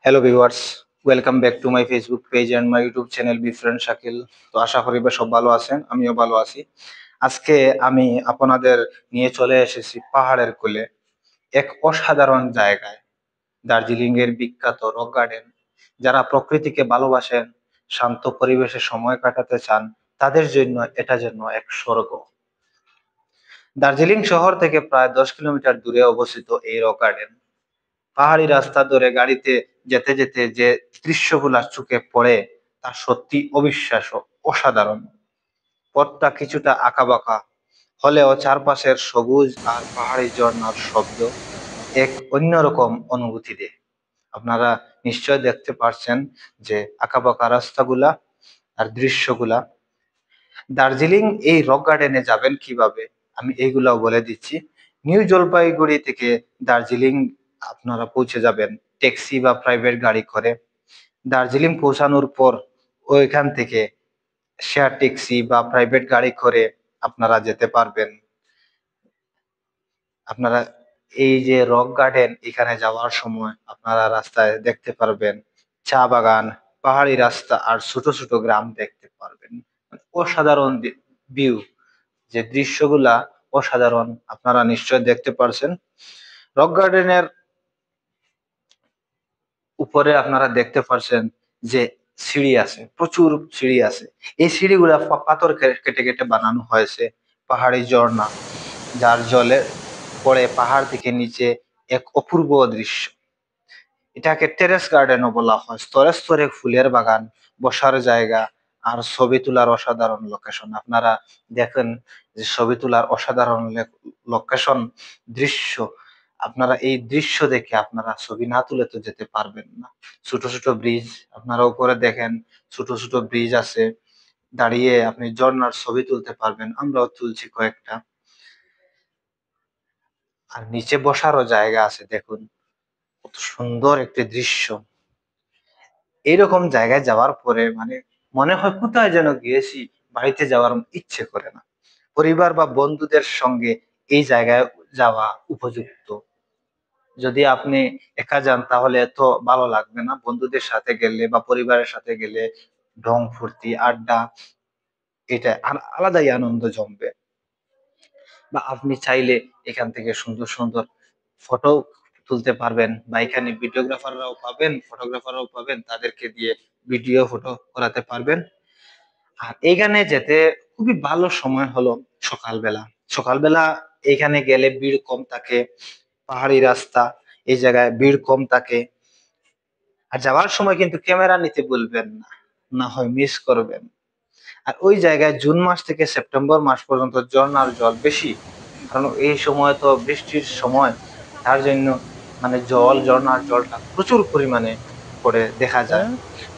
Hello viewers, welcome back to my Facebook page and my YouTube channel be friend Shakil. তো আশা করি বা সব ভালো আছেন, আমিও ভালো আছি। আজকে আমি আপনাদের নিয়ে চলে এসেছি পাহাড়ের কোলে এক অসাধারণ জায়গায়, দার্জিলিং এর বিখ্যাত রক গার্ডেন। যারা প্রকৃতিকে ভালোবাসেন, শান্ত পরিবেশে সময় কাটাতে চান, তাদের জন্য এটা যেন এক স্বর্গ। দার্জিলিং শহর থেকে প্রায় 10 কিলোমিটার দূরে অবস্থিত এই রক গার্ডেন। পাহাড়ি রাস্তা ধরে গাড়িতে যেতে যেতে যে দৃশ্যগুলা চোখে পড়ে তা সত্যি অবিশ্বাস্য, অসাধারণ। পথটা কিছুটা আঁকাবাঁকা হলেও চারপাশের সবুজ আর পাহাড়ি ঝর্ণার শব্দ এক অন্যরকম অনুভূতি দেয়। আপনারা নিশ্চয় দেখতে পারছেন যে আঁকাবাঁকা রাস্তাগুলা আর দৃশ্যগুলা। দার্জিলিং এই রক গার্ডেনে যাবেন কিভাবে আমি এইগুলাও বলে দিচ্ছি। নিউ জলপাইগুড়ি থেকে দার্জিলিং আপনারা পৌঁছে যাবেন ট্যাক্সি বা প্রাইভেট গাড়ি করে। দার্জিলিং পৌঁছানোর পর ওইখান থেকে শেয়ার ট্যাক্সি বা প্রাইভেট গাড়ি করে আপনারা যেতে পারবেন। আপনারা এই যে রক গার্ডেন, এখানে যাওয়ার সময় আপনারা রাস্তায় দেখতে পারবেন চা বাগান, পাহাড়ি রাস্তা আর ছোট ছোট গ্রাম দেখতে পারবেন। মানে অসাধারণ ভিউ, যে দৃশ্যগুলা অসাধারণ, আপনারা নিশ্চয় দেখতে পারছেন। রক গার্ডেনের উপরে আপনারা দেখতে পারছেন যে সিঁড়ি আছে, প্রচুর সিঁড়ি আছে। এই সিঁড়িগুলা পাথর কেটে কেটে বানানো হয়েছে। পাহাড়ি ঝর্ণা যার জলে পড়ে পাহাড় থেকে নিচে, এক অপূর্ব দৃশ্য। এটাকে টেরেস গার্ডেনও বলা হয়। স্তরে স্তরে ফুলের বাগান, বসার জায়গা আর ছবি তোলার অসাধারণ লোকেশন। আপনারা দেখেন যে ছবি তোলার অসাধারণ লোকেশন, দৃশ্য। আপনারা এই দৃশ্য দেখে আপনারা ছবি না তুলে তো যেতে পারবেন না। ছোট ছোট ব্রিজ, আপনারা উপরে দেখেন ছোট ছোট ব্রিজ আছে, দাঁড়িয়ে আপনি ঝর্ণার ছবি তুলতে পারবেন। আমরাও তুলছি কয়েকটা। আর নিচে বসারও জায়গা আছে, দেখুন কত সুন্দর একটি দৃশ্য। এইরকম জায়গায় যাওয়ার পরে মানে মনে হয় কোথায় যেন গিয়েছি, বাড়িতে যাওয়ার ইচ্ছে করে না। পরিবার বা বন্ধুদের সঙ্গে এই জায়গায় যাওয়া উপযুক্ত। যদি আপনি একা যান তাহলে এত ভালো লাগবে না, বন্ধুদের সাথে গেলে বা পরিবারের সাথে গেলে ঢং ফুর্তি আড্ডা, এটা আলাদাই আনন্দ জমবে। বা আপনি চাইলে এখান থেকে সুন্দর সুন্দর ফটো তুলতে পারবেন, বা এখানে ভিডিওগ্রাফাররাও পাবেন, ফটোগ্রাফাররাও পাবেন, তাদেরকে দিয়ে ভিডিও ফটো করাতে পারবেন। আর এইখানে যেতে খুবই ভালো সময় হলো সকালবেলা। সকালবেলা এইখানে গেলে ভিড় কম থাকে, পাহাড়ি রাস্তা, এই জায়গায় ভিড় কম থাকে। আর যাওয়ার সময় কিন্তু ক্যামেরা নিতে ভুলবেন না, না হয় মিস করবেন। আর ওই জায়গায় জুন মাস থেকে সেপ্টেম্বর মাস পর্যন্ত ঝর্ণার জল বেশি, কারণ এই সময় তো বৃষ্টির সময়। তার জন্য মানে ঝর্ণার জলটা প্রচুর পরিমাণে পড়ে দেখা যায়।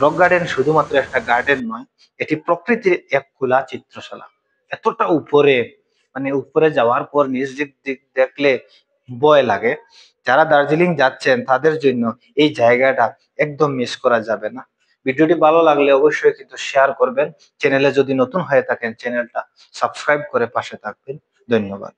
রক গার্ডেন শুধুমাত্র একটা গার্ডেন নয়, এটি প্রকৃতির এক খোলা চিত্রশালা। এতটা উপরে, মানে উপরে যাওয়ার পর নিচ দিক দিক দেখলে ভয় লাগে। যারা দার্জিলিং যাচ্ছেন তাদের জন্য এই জায়গাটা একদম মিস করা যাবে না। ভিডিওটি ভালো লাগলে অবশ্যই কিন্তু শেয়ার করবেন। চ্যানেলে যদি নতুন হয়ে থাকেন চ্যানেলটা সাবস্ক্রাইব করে পাশে থাকবেন। ধন্যবাদ।